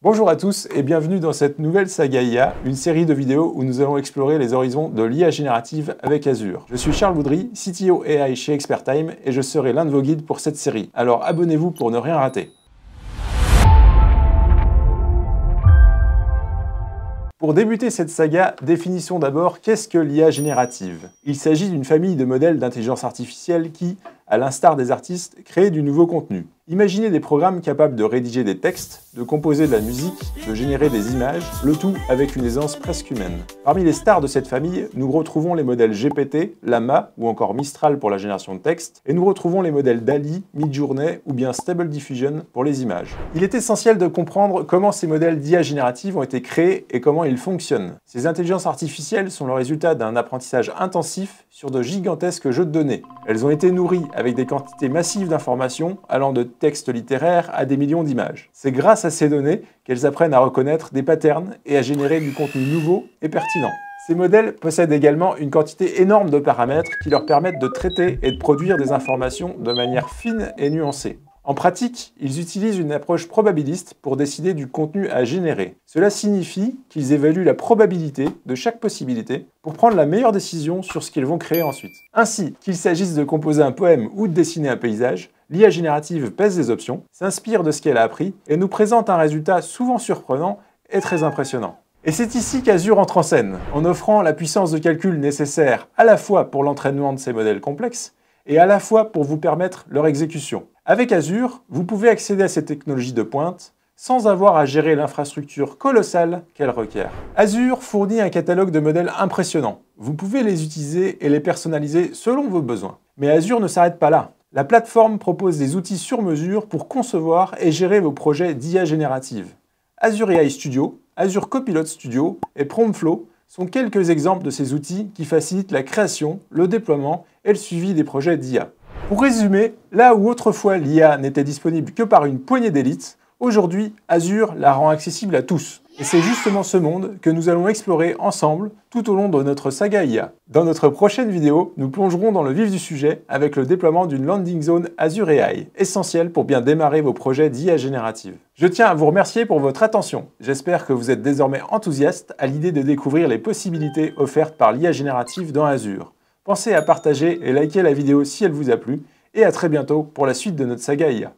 Bonjour à tous et bienvenue dans cette nouvelle saga IA, une série de vidéos où nous allons explorer les horizons de l'IA générative avec Azure. Je suis Charles Boudry, CTO AI chez Expertime et je serai l'un de vos guides pour cette série. Alors abonnez-vous pour ne rien rater. Pour débuter cette saga, définissons d'abord qu'est-ce que l'IA générative. Il s'agit d'une famille de modèles d'intelligence artificielle qui, à l'instar des artistes, créent du nouveau contenu. Imaginez des programmes capables de rédiger des textes, de composer de la musique, de générer des images, le tout avec une aisance presque humaine. Parmi les stars de cette famille, nous retrouvons les modèles GPT, Llama ou encore Mistral pour la génération de texte, et nous retrouvons les modèles DALL-E, Midjourney ou bien Stable Diffusion pour les images. Il est essentiel de comprendre comment ces modèles d'IA générative ont été créés et comment ils fonctionnent. Ces intelligences artificielles sont le résultat d'un apprentissage intensif sur de gigantesques jeux de données. Elles ont été nourries avec des quantités massives d'informations allant de textes littéraires à des millions d'images. C'est grâce à ces données qu'elles apprennent à reconnaître des patterns et à générer du contenu nouveau et pertinent. Ces modèles possèdent également une quantité énorme de paramètres qui leur permettent de traiter et de produire des informations de manière fine et nuancée. En pratique, ils utilisent une approche probabiliste pour décider du contenu à générer. Cela signifie qu'ils évaluent la probabilité de chaque possibilité pour prendre la meilleure décision sur ce qu'ils vont créer ensuite. Ainsi, qu'il s'agisse de composer un poème ou de dessiner un paysage, l'IA générative pèse les options, s'inspire de ce qu'elle a appris et nous présente un résultat souvent surprenant et très impressionnant. Et c'est ici qu'Azure entre en scène, en offrant la puissance de calcul nécessaire à la fois pour l'entraînement de ces modèles complexes et à la fois pour vous permettre leur exécution. Avec Azure, vous pouvez accéder à ces technologies de pointe sans avoir à gérer l'infrastructure colossale qu'elles requièrent. Azure fournit un catalogue de modèles impressionnants. Vous pouvez les utiliser et les personnaliser selon vos besoins. Mais Azure ne s'arrête pas là. La plateforme propose des outils sur mesure pour concevoir et gérer vos projets d'IA générative. Azure AI Studio, Azure Copilot Studio et Promptflow sont quelques exemples de ces outils qui facilitent la création, le déploiement et le suivi des projets d'IA. Pour résumer, là où autrefois l'IA n'était disponible que par une poignée d'élites, aujourd'hui Azure la rend accessible à tous. Et c'est justement ce monde que nous allons explorer ensemble tout au long de notre saga IA. Dans notre prochaine vidéo, nous plongerons dans le vif du sujet avec le déploiement d'une landing zone Azure AI, essentielle pour bien démarrer vos projets d'IA générative. Je tiens à vous remercier pour votre attention. J'espère que vous êtes désormais enthousiaste à l'idée de découvrir les possibilités offertes par l'IA générative dans Azure. Pensez à partager et liker la vidéo si elle vous a plu, et à très bientôt pour la suite de notre saga IA.